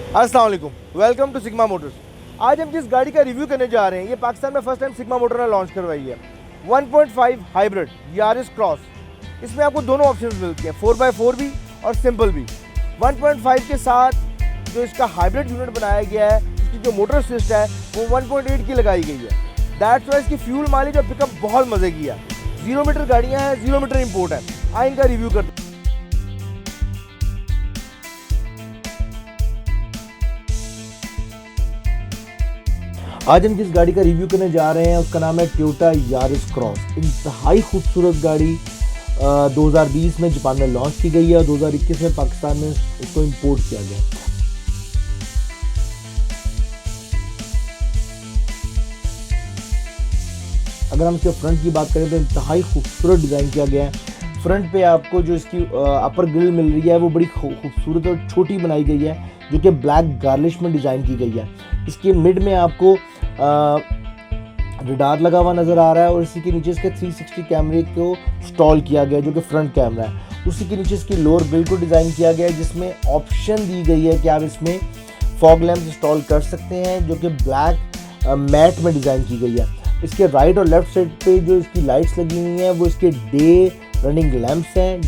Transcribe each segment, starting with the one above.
अस्सलाम वालेकुम, welcome to sigma Motors. आज हम जिस गाड़ी का रिव्यू करने जा रहे हैं, ये पाकिस्तान में फर्स्ट टाइम सिग्मा मोटर ने लॉन्च करवाई है। 1.5 हाइब्रिड यारिस क्रॉस। इसमें आपको दोनों ऑप्शंस मिलते हैं, 4x4 भी और सिंपल भी। 1.5 के साथ जो इसका हाइब्रिड यूनिट बनाया गया है, इसकी जो मोटर सिस्ट है वो 1.8 की लगाई गई है। दैट्स वाई इसकी फ्यूल माइलेज और पिकअप बहुत मज़े की है। 0 मीटर गाड़ियाँ हैं, 0 मीटर इम्पोर्ट है। आए इनका रिव्यू करते हैं। आज हम जिस गाड़ी का रिव्यू करने जा रहे हैं उसका नाम है टोयोटा यारिस क्रॉस। इंतहाई खूबसूरत गाड़ी 2020 में जापान में लॉन्च की गई है और 2021 में पाकिस्तान में इसको इंपोर्ट किया गया। अगर हम इसके फ्रंट की बात करें तो इंतहाई खूबसूरत डिज़ाइन किया गया है। फ्रंट पे आपको जो इसकी अपर ग्रिल मिल रही है वो बड़ी खूबसूरत और छोटी बनाई गई है, जो कि ब्लैक गार्लिश में डिज़ाइन की गई है। इसके मिड में आपको रडार लगा हुआ नज़र आ रहा है और इसी के नीचे इसके 360 कैमरे को इंस्टॉल किया गया, जो कि फ्रंट कैमरा है। उसी के नीचे इसकी लोअर ग्रिल को डिज़ाइन किया गया है, जिसमें ऑप्शन दी गई है कि आप इसमें फॉग लैंप इंस्टॉल कर सकते हैं, जो कि ब्लैक मैट में डिज़ाइन की गई है। इसके राइट और लेफ्ट साइड पे जो इसकी लाइट्स लगी हुई हैं वो इसके डे रनिंग लैंप्स हैं,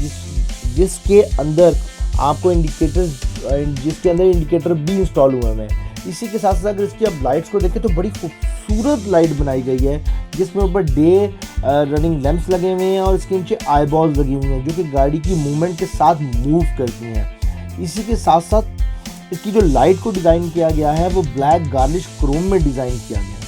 जिसके अंदर आपको जिसके अंदर इंडिकेटर भी इंस्टॉल हुए हैं। इसी के साथ साथ अगर इसकी आप लाइट्स को देखें तो बड़ी खूबसूरत लाइट बनाई गई है, जिसमें ऊपर डे रनिंग लैंप्स लगे हुए हैं और इसके नीचे आई बॉल्स लगी हुई हैं, जो कि गाड़ी की मूवमेंट के साथ मूव करती हैं। इसी के साथ साथ इसकी जो लाइट को डिज़ाइन किया गया है वो ब्लैक गार्लिश क्रोम में डिज़ाइन किया गया है।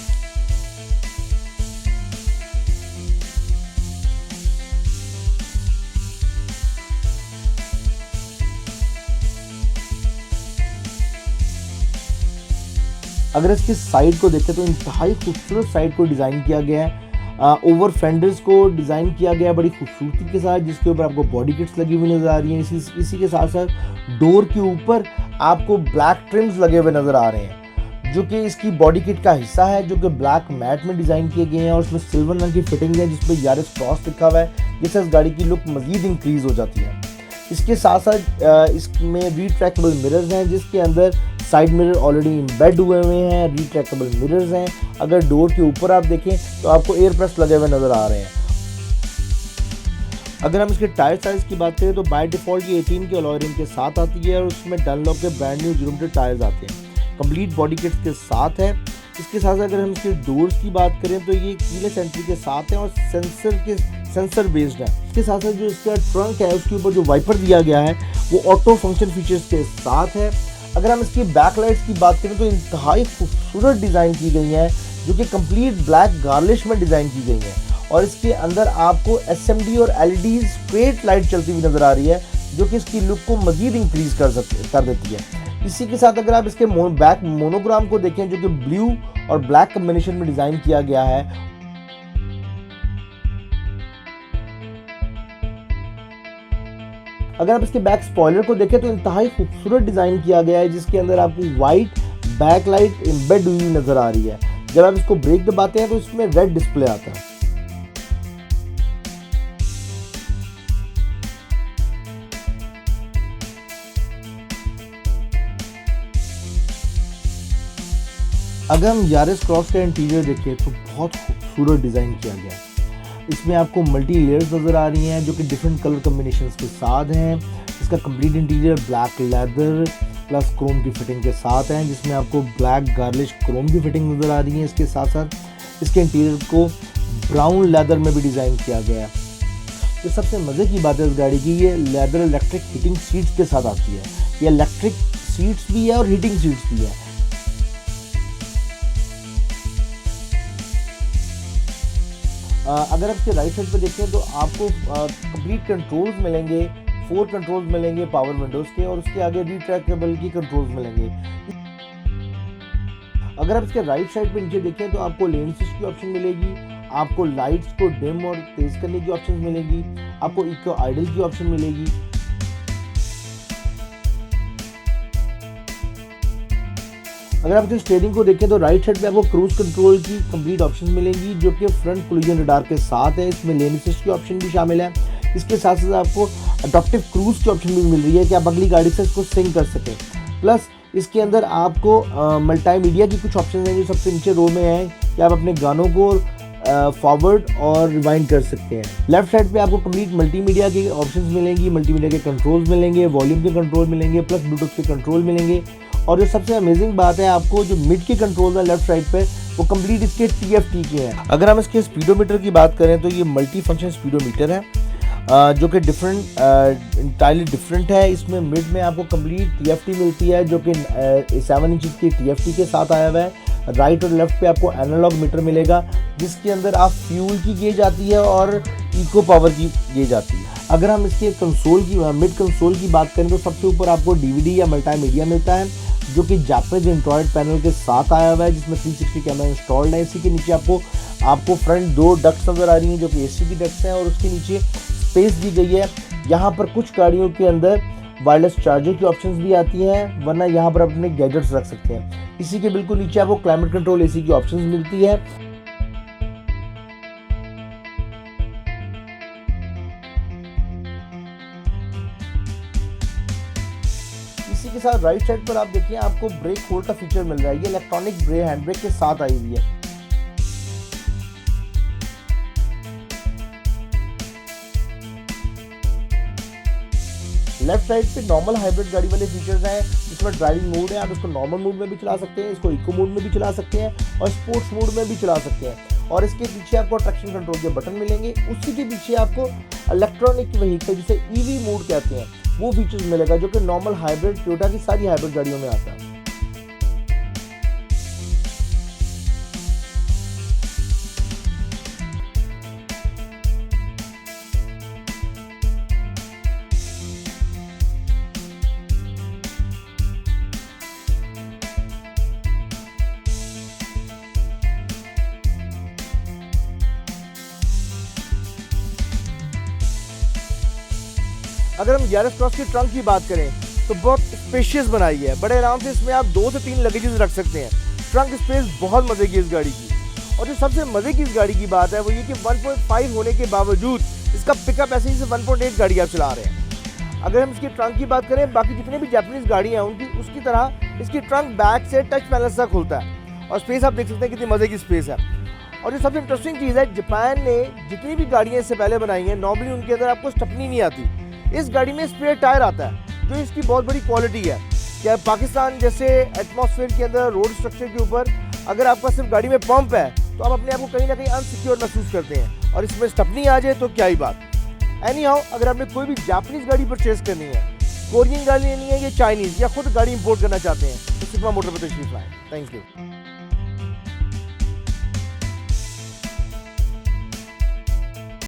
अगर इसकी साइड को देखें तो इंतहाई खूबसूरत साइड को डिज़ाइन किया गया है। ओवर फेंडर्स को डिज़ाइन किया गया है बड़ी खूबसूरती के साथ, जिसके ऊपर आपको बॉडी किट्स लगी हुई नज़र आ रही हैं। इसी के साथ साथ डोर के ऊपर आपको ब्लैक ट्रिम्स लगे हुए नज़र आ रहे हैं, जो कि इसकी बॉडी किट का हिस्सा है, जो कि ब्लैक मैट में डिज़ाइन किए गए हैं और उसमें सिल्वर रंग की फिटिंग है जिसपे यारिस क्रॉस लिखा हुआ है, जिससे इस गाड़ी की लुक मज़ीद इंक्रीज़ हो जाती है। इसके साथ साथ इसमें रिट्रैक्टेबल मिरर्स हैं, जिसके अंदर साइड मिरर ऑलरेडी इम्बेड हुए हैं, रिट्रैक्टेबल मिरर्स हैं। अगर डोर के ऊपर आप देखें तो आपको एयर प्रेस लगे हुए नज़र आ रहे हैं। अगर हम इसके टायर साइज़ की बात करें तो बाय डिफ़ॉल्ट ये 18 के अलॉय रिम के साथ आती है और उसमें डनलॉप के ब्रांड न्यू 0 मीटर टायर्स आते हैं, कंप्लीट बॉडी किट्स के साथ है। इसके साथ अगर हम इसके डोर्स की बात करें तो ये कीलेस एंट्री के साथ है और सेंसर बेस्ड है। इसके साथ साथ जो इसका ट्रंक है उसके ऊपर जो वाइपर दिया गया है वो ऑटो फंक्शन फीचर्स के साथ है। अगर हम इसकी बैक लाइट्स की बात करें तो इंतहाई खूबसूरत डिज़ाइन की गई हैं, जो कि कंप्लीट ब्लैक गार्लिश में डिज़ाइन की गई हैं और इसके अंदर आपको SMD और LED स्ट्रेट लाइट चलती हुई नज़र आ रही है, जो कि इसकी लुक को मज़ीद इंक्रीज़ कर देती है। इसी के साथ अगर आप इसके बैक मोनोग्राम को देखें, जो कि ब्लू और ब्लैक कॉम्बिनेशन में डिज़ाइन किया गया है। अगर आप इसके बैक स्पॉइलर को देखें तो इंतहाई खूबसूरत डिज़ाइन किया गया है, जिसके अंदर आपको वाइट बैक लाइट एम्बेड हुई नज़र आ रही है। जब आप इसको ब्रेक दबाते हैं तो इसमें रेड डिस्प्ले आता है। अगर हम यारिस क्रॉस का इंटीरियर देखें तो बहुत खूबसूरत डिज़ाइन किया गया है। इसमें आपको मल्टी लेयर्स नज़र आ रही हैं, जो कि डिफरेंट कलर कम्बिनेशंस के साथ हैं। इसका complete interior black leather plus Chrome की फिटिंग के साथ है, जिसमें आपको ब्लैक गार्लिश क्रोम की फिटिंग नज़र आ रही है। इसके साथ साथ इसके इंटीरियर को ब्राउन लेदर में भी डिज़ाइन किया गया है। तो सबसे मज़े की बात है इस गाड़ी की, ये लेदर इलेक्ट्रिक हीटिंग सीट्स के साथ आती है। ये इलेक्ट्रिक सीट्स भी है और हीटिंग सीट्स भी है। अगर आप इसके राइट साइड पे देखें तो आपको कंप्लीट कंट्रोल्स मिलेंगे, 4 कंट्रोल्स मिलेंगे पावर विंडोज़ के और उसके आगे रिट्रैक्टेबल की कंट्रोल्स मिलेंगे। अगर आप इसके राइट साइड पे नीचे देखें तो आपको लेन असिस्ट की ऑप्शन मिलेगी, आपको लाइट्स को डिम और तेज़ करने की ऑप्शन मिलेगी, आपको इको आइडल की ऑप्शन मिलेगी। अगर आप इसके स्टीयरिंग को देखें तो राइट साइड पे आपको क्रूज कंट्रोल की कंप्लीट ऑप्शन मिलेंगी, जो कि फ्रंट कोलिजन रडार के साथ है। इसमें लेन असिस्ट की ऑप्शन भी शामिल है। इसके साथ साथ आपको अडॉप्टिव क्रूज की ऑप्शन भी मिल रही है कि आप अगली गाड़ी से इसको सिंक कर सकें। प्लस इसके अंदर आपको मल्टीमीडिया की कुछ ऑप्शन हैं जो सबसे नीचे रो में हैं कि आप अपने गानों को फॉरवर्ड और रिवाइंड कर सकते हैं। लेफ्ट साइड पे आपको कंप्लीट मल्टीमीडिया के ऑप्शंस मिलेंगी, मल्टीमीडिया के कंट्रोल्स मिलेंगे, वॉल्यूम के कंट्रोल मिलेंगे, प्लस ब्लूटूथ के कंट्रोल मिलेंगे। और जो सबसे अमेजिंग बात है, आपको जो मिड के कंट्रोल है लेफ्ट साइड पे वो कंप्लीट इसके TFT के हैं। अगर हम इसके स्पीडोमीटर की बात करें तो ये मल्टी फंक्शन स्पीडोमीटर है जो कि इंटायरली डिफरेंट है। इसमें मिड में आपको कंप्लीट TFT मिलती है जो कि 7 इंच की TFT के साथ आया हुआ है। राइट और लेफ्ट पे आपको एनालॉग मीटर मिलेगा जिसके अंदर आप फ्यूल की गेज आती है और इको पावर की गेज आती है। अगर हम इसके कंसोल की मिड कंसोल की बात करें तो सबसे ऊपर आपको DVD या मल्टीमीडिया मिलता है जो कि जापानीज एंड्रॉयड पैनल के साथ आया हुआ है जिसमें 360 कैमरा इंस्टॉल्ड है। इसी के नीचे आपको फ्रंट 2 डक्ट्स नजर आ रही हैं जो कि AC की डक्ट्स हैं और उसके नीचे स्पेस दी गई है। यहाँ पर कुछ गाड़ियों के अंदर वायरलेस चार्जर की ऑप्शंस भी आती हैं, वरना यहाँ पर अपने गैजेट्स रख सकते हैं। इसी के बिल्कुल नीचे आपको क्लाइमेट कंट्रोल AC की ऑप्शंस मिलती है। इसी के साथ राइट साइड पर आप देखिए आपको ब्रेक होल्ड का फीचर मिल रहा है। ये इलेक्ट्रॉनिक हैंड ब्रेक के साथ आई हुई है। लेफ्ट साइड पे नॉर्मल हाइब्रिड गाड़ी वाले फीचर्स हैं जिसमें ड्राइविंग मोड है, आप इसको नॉर्मल मोड में भी चला सकते हैं, इसको इको मोड में भी चला सकते हैं और स्पोर्ट्स मोड में भी चला सकते हैं। और इसके पीछे आपको ट्रैक्शन कंट्रोल के बटन मिलेंगे। उसी के पीछे आपको इलेक्ट्रॉनिक व्हीकल जिसे EV मोड कहते हैं वो फीचर्स मिलेगा जो कि नॉर्मल हाइब्रिड टोयोटा की सारी हाइब्रिड गाड़ियों में आता है। अगर हम यारिस क्रॉस की ट्रंक की बात करें तो बहुत स्पेशियस बनाई है। बड़े आराम से इसमें आप 2 से 3 लगेजेस रख सकते हैं। ट्रंक स्पेस बहुत मज़े की इस गाड़ी की। और जो सबसे मज़े की इस गाड़ी की बात है वो ये कि 1.5 होने के बावजूद इसका पिकअप ऐसे ही से 1.8 गाड़ी आप चला रहे हैं। अगर हम इसकी ट्रंक की बात करें, बाकी जितने भी जापानीज गाड़ियाँ हैं उसकी तरह इसकी ट्रंक बैक से टच पैनल से खुलता है और स्पेस आप देख सकते हैं कितनी मज़े की स्पेस है। और जो सबसे इंटरेस्टिंग चीज़ है, जापान ने जितनी भी गाड़ियाँ इससे पहले बनाई हैं नॉर्मली उनके अंदर आपको स्टेपनी नहीं आती। इस गाड़ी में स्पेयर टायर आता है जो इसकी बहुत बड़ी क्वालिटी है। क्या पाकिस्तान जैसे एटमॉस्फेयर के अंदर रोड स्ट्रक्चर के ऊपर अगर आपका सिर्फ गाड़ी में पंप है तो आप अपने आप को कहीं ना कहीं अनसिक्योर महसूस करते हैं और इसमें स्टेपनी आ जाए तो क्या ही बात। एनी हाउ, अगर आपने कोई भी जापानीज गाड़ी परचेज करनी है, कोरियन गाड़ी लेनी है या चाइनीज़ या खुद गाड़ी इंपोर्ट करना चाहते हैं तो सिग्मा मोटर पर तशरीफ लाएं। Thank you.